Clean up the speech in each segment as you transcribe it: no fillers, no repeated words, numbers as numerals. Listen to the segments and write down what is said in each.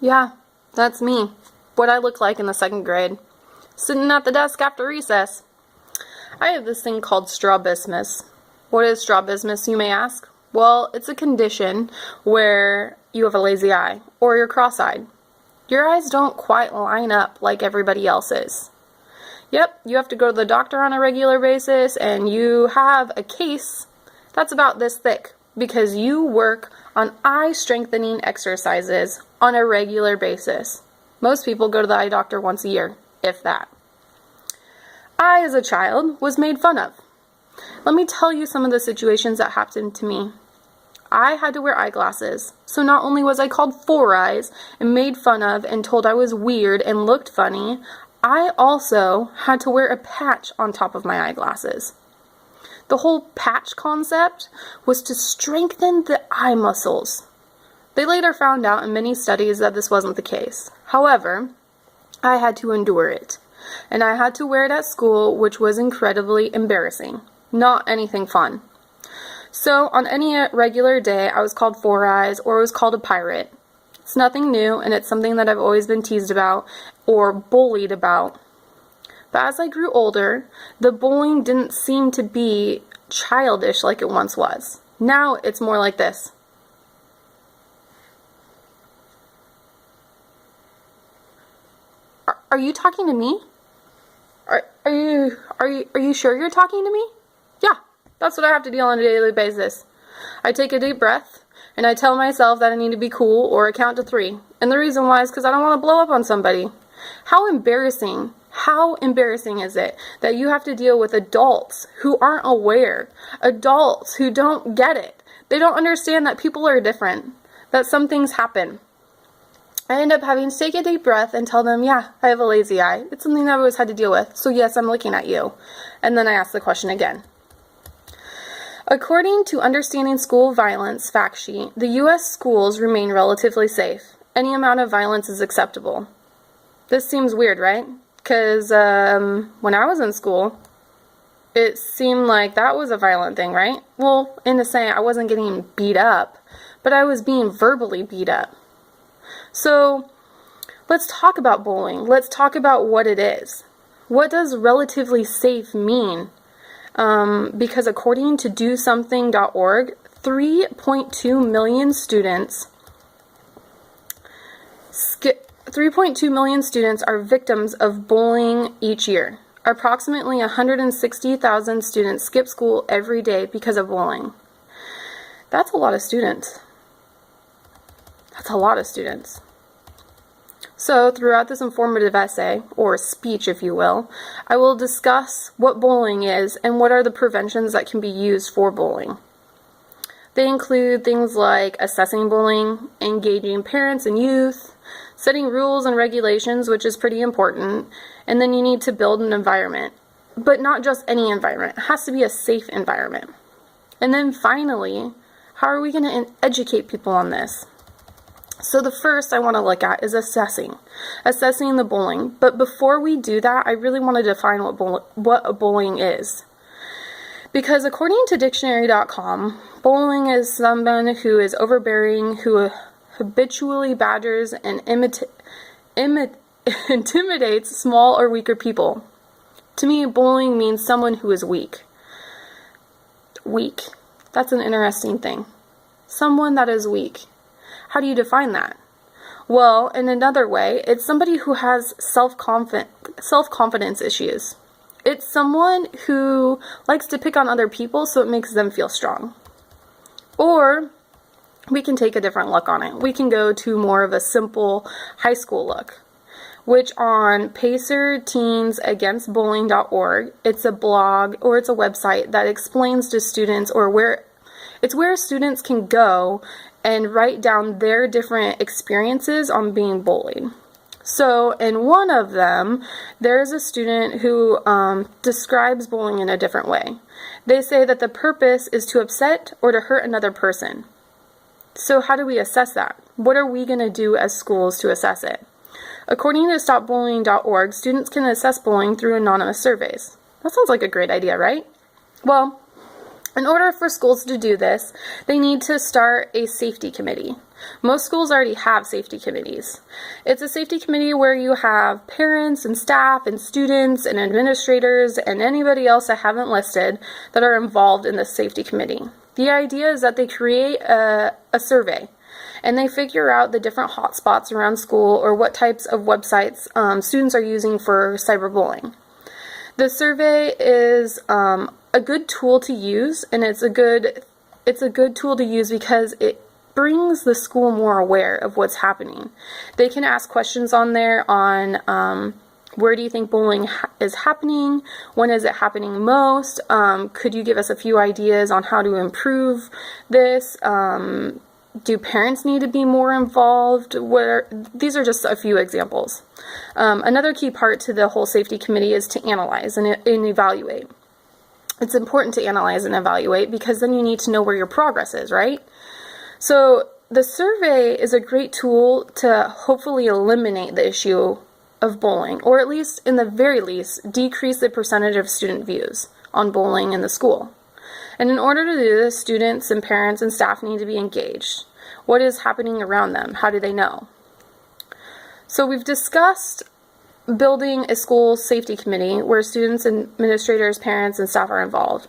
Yeah, that's me. What I look like in the second grade. Sitting at the desk after recess. I have this thing called strabismus. What is strabismus, you may ask? Well, it's a condition where you have a lazy eye, or you're cross-eyed. Your eyes don't quite line up like everybody else's. Yep, you have to go to the doctor on a regular basis, and you have a case that's about this thick, because you work on eye strengthening exercises on a regular basis. Most people go to the eye doctor once a year, if that. I, as a child, was made fun of. Let me tell you some of the situations that happened to me. I had to wear eyeglasses, so not only was I called Four Eyes and made fun of and told I was weird and looked funny, I also had to wear a patch on top of my eyeglasses. The whole patch concept was to strengthen the eye muscles. They later found out in many studies that this wasn't the case. However, I had to endure it, and I had to wear it at school, which was incredibly embarrassing. Not anything fun. So on any regular day, I was called Four Eyes, or I was called a pirate. It's nothing new, and it's something that I've always been teased about or bullied about. But as I grew older, the bullying didn't seem to be childish like it once was. Now it's more like this. Are you talking to me? Are you sure you're talking to me? Yeah, that's what I have to deal on a daily basis. I take a deep breath, and I tell myself that I need to be cool or I count to 3. And the reason why is because I don't want to blow up on somebody. How embarrassing is it that you have to deal with adults who aren't aware, adults who don't get it. They don't understand that people are different, that some things happen. I end up having to take a deep breath and tell them, yeah, I have a lazy eye. It's something that I've always had to deal with. So yes, I'm looking at you. And then I ask the question again. According to Understanding School Violence fact sheet, the U.S. schools remain relatively safe. Any amount of violence is acceptable. This seems weird, right? Because when I was in school, it seemed like that was a violent thing, right? Well, in a sense, I wasn't getting beat up, but I was being verbally beat up. So let's talk about bullying. Let's talk about what it is. What does relatively safe mean? Because according to DoSomething.org, 3.2 million students 3.2 million students are victims of bullying each year. Approximately 160,000 students skip school every day because of bullying. That's a lot of students. That's a lot of students. So throughout this informative essay, or speech if you will, I will discuss what bullying is and what are the preventions that can be used for bullying. They include things like assessing bullying, engaging parents and youth, setting rules and regulations, which is pretty important, and then you need to build an environment. But not just any environment, it has to be a safe environment. And then finally, how are we going to educate people on this? So the first I want to look at is assessing the bullying. But before we do that, I really want to define what a bullying is. Because according to dictionary.com, bullying is someone who is overbearing, who habitually badgers and intimidates small or weaker people. To me, bullying means someone who is weak. Weak. That's an interesting thing. Someone that is weak. How do you define that? Well, in another way, it's somebody who has self-confidence issues. It's someone who likes to pick on other people so it makes them feel strong. Or we can take a different look on it. We can go to more of a simple high school look, which on PacerTeensAgainstBullying.org, it's a blog or it's a website that explains to students, or where students can go and write down their different experiences on being bullied. So in one of them, there's a student who describes bullying in a different way. They say that the purpose is to upset or to hurt another person. So how do we assess that? What are we going to do as schools to assess it? According to StopBullying.org, students can assess bullying through anonymous surveys. That sounds like a great idea, right? Well, In order for schools to do this, they need to start a safety committee. Most schools already have safety committees. It's a safety committee where you have parents and staff and students and administrators and anybody else I haven't listed that are involved in the safety committee. The idea is that they create a survey and they figure out the different hotspots around school or what types of websites students are using for cyberbullying. The survey is a good tool to use, and it's a good tool to use because it brings the school more aware of what's happening. They can ask questions on there on where do you think bullying is happening? When is it happening most? Could you give us a few ideas on how to improve this? Do parents need to be more involved? These are just a few examples. Another key part to the whole safety committee is to analyze and evaluate. It's important to analyze and evaluate because then you need to know where your progress is, right? So the survey is a great tool to hopefully eliminate the issue of bullying, or at least, in the very least, decrease the percentage of student views on bullying in the school. And in order to do this, students and parents and staff need to be engaged. What is happening around them? How do they know? So we've discussed building a school safety committee where students, administrators, parents, and staff are involved.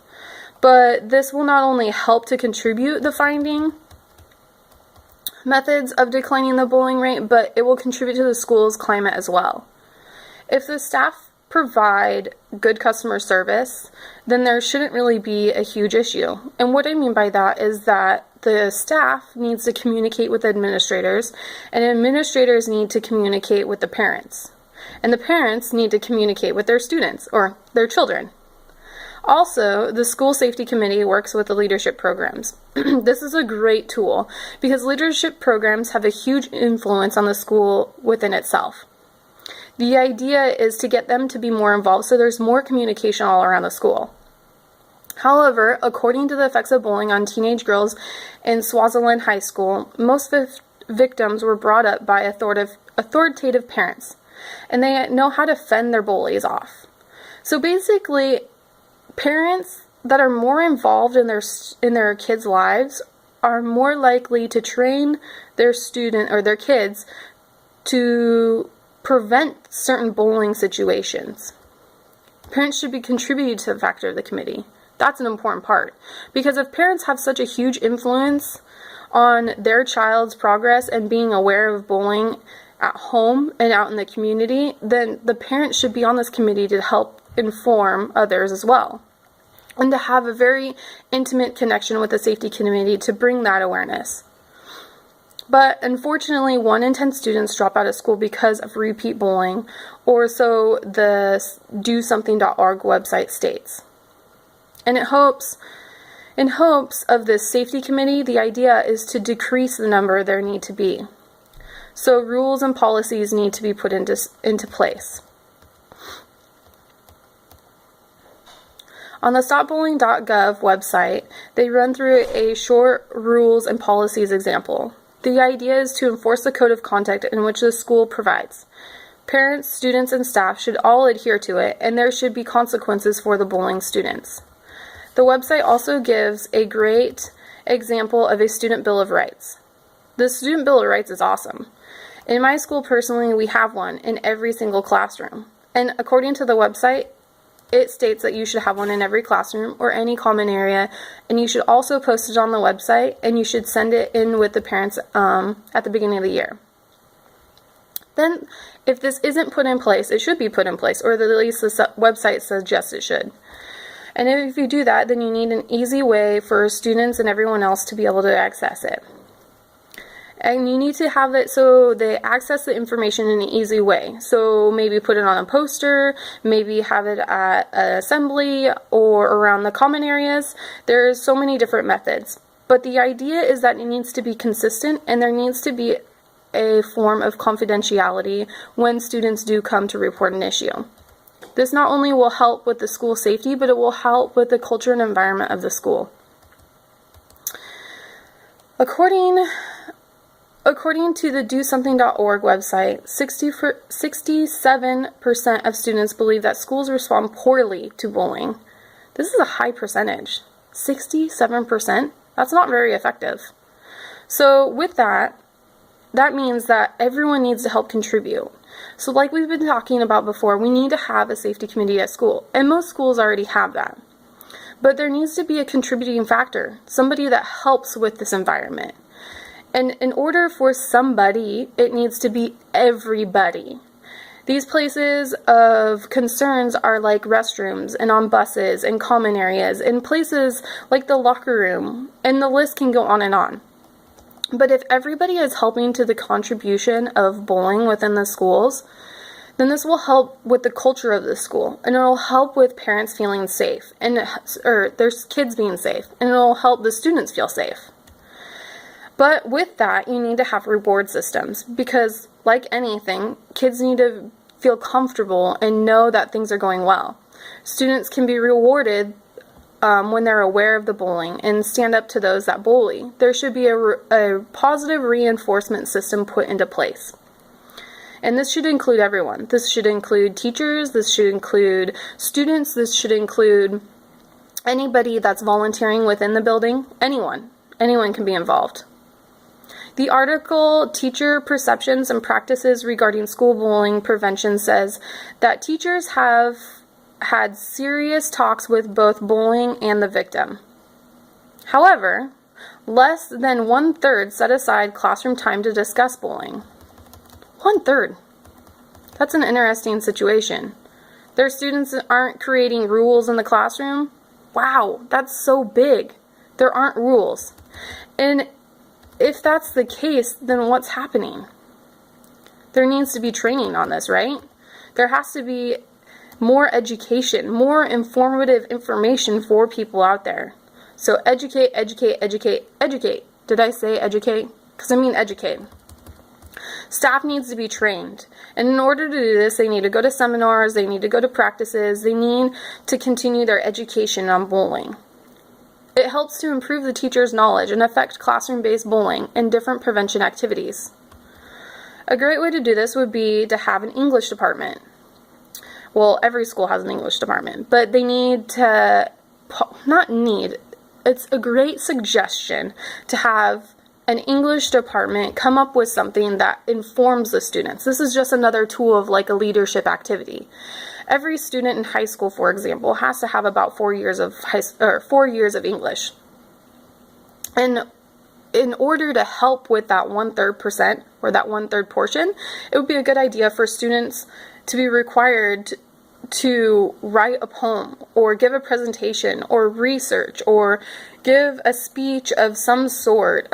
But this will not only help to contribute the finding methods of declining the bullying rate, but it will contribute to the school's climate as well. If the staff provide good customer service, then there shouldn't really be a huge issue. And what I mean by that is that the staff needs to communicate with administrators, and administrators need to communicate with the parents. And the parents need to communicate with their students or their children. Also, the school safety committee works with the leadership programs. This is a great tool because leadership programs have a huge influence on the school within itself. The idea is to get them to be more involved so there's more communication all around the school. However, according to the effects of bullying on teenage girls in Swaziland High School, most victims were brought up by authoritative parents, and they know how to fend their bullies off. So basically, parents that are more involved in their kids' lives are more likely to train their student or their kids to prevent certain bullying situations. Parents should be contributing to the factor of the committee. That's an important part, because if parents have such a huge influence on their child's progress and being aware of bullying at home and out in the community, then the parents should be on this committee to help inform others as well, and to have a very intimate connection with the safety committee to bring that awareness. But unfortunately, 1 in 10 students drop out of school because of repeat bullying, or so the DoSomething.org website states. And in hopes of this safety committee, the idea is to decrease the number there need to be. So rules and policies need to be put into place. On the StopBullying.gov website, they run through a short rules and policies example. The idea is to enforce the code of conduct in which the school provides. Parents, students, and staff should all adhere to it, and there should be consequences for the bullying students. The website also gives a great example of a student bill of rights. The student bill of rights is awesome. In my school, personally, we have one in every single classroom. And according to the website, it states that you should have one in every classroom or any common area, and you should also post it on the website, and you should send it in with the parents at the beginning of the year. Then, if this isn't put in place, it should be put in place, or at least the website suggests it should. And if you do that, then you need an easy way for students and everyone else to be able to access it. And you need to have it so they access the information in an easy way. So maybe put it on a poster, maybe have it at an assembly or around the common areas. There's so many different methods. But the idea is that it needs to be consistent, and there needs to be a form of confidentiality when students do come to report an issue. This not only will help with the school safety, but it will help with the culture and environment of the school. According to the DoSomething.org website, 67% of students believe that schools respond poorly to bullying. This is a high percentage. 67%? That's not very effective. So with that means that everyone needs to help contribute. So like we've been talking about before, we need to have a safety committee at school, and most schools already have that. But there needs to be a contributing factor, somebody that helps with this environment. And in order for somebody, it needs to be everybody. These places of concerns are like restrooms and on buses and common areas and places like the locker room, and the list can go on and on. But if everybody is helping to the contribution of bowling within the schools, then this will help with the culture of the school, and it'll help with parents feeling safe, or their kids being safe, and it'll help the students feel safe. But with that, you need to have reward systems, because like anything, kids need to feel comfortable and know that things are going well. Students can be rewarded when they're aware of the bullying and stand up to those that bully. There should be a positive reinforcement system put into place. And this should include everyone. This should include teachers, this should include students, this should include anybody that's volunteering within the building. Anyone can be involved. The article, Teacher Perceptions and Practices Regarding School Bullying Prevention, says that teachers have had serious talks with both bullying and the victim. However, less than 1/3 set aside classroom time to discuss bullying. 1/3. That's an interesting situation. Their students aren't creating rules in the classroom? Wow, that's so big. There aren't rules. And if that's the case, then what's happening? There needs to be training on this, right? There has to be more education, more informative information for people out there. So educate, educate, educate, educate. Did I say educate? Because I mean educate. Staff needs to be trained. And in order to do this, they need to go to seminars, they need to go to practices, they need to continue their education on bullying. It helps to improve the teacher's knowledge and affect classroom-based bullying and different prevention activities. A great way to do this would be to have an English department. Well, every school has an English department, but they need to, it's a great suggestion to have an English department come up with something that informs the students. This is just another tool of like a leadership activity. Every student in high school, for example, has to have about 4 years of 4 years of English. And in order to help with that 1/3% or that 1/3 portion, it would be a good idea for students to be required to write a poem or give a presentation or research or give a speech of some sort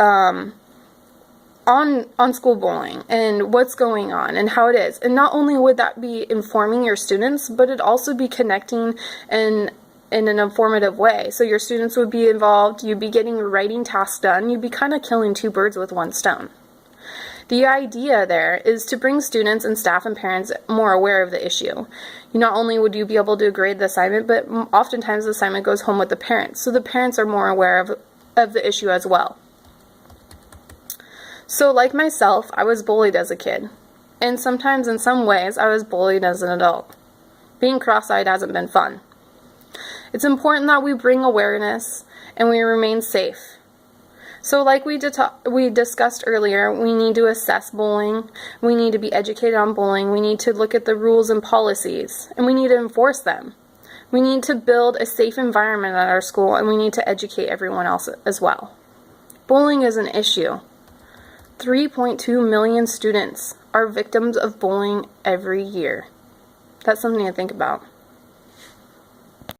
on school bullying and what's going on and how it is. And not only would that be informing your students, but it'd also be connecting in an informative way. So your students would be involved, you'd be getting writing tasks done, you'd be kind of killing two birds with one stone. The idea there is to bring students and staff and parents more aware of the issue. Not only would you be able to grade the assignment, but oftentimes the assignment goes home with the parents, so the parents are more aware of the issue as well. So like myself, I was bullied as a kid, and sometimes in some ways I was bullied as an adult. Being cross-eyed hasn't been fun. It's important that we bring awareness and we remain safe. So like we discussed earlier, we need to assess bullying, we need to be educated on bullying, we need to look at the rules and policies, and we need to enforce them. We need to build a safe environment at our school, and we need to educate everyone else as well. Bullying is an issue. 3.2 million students are victims of bullying every year. That's something to think about.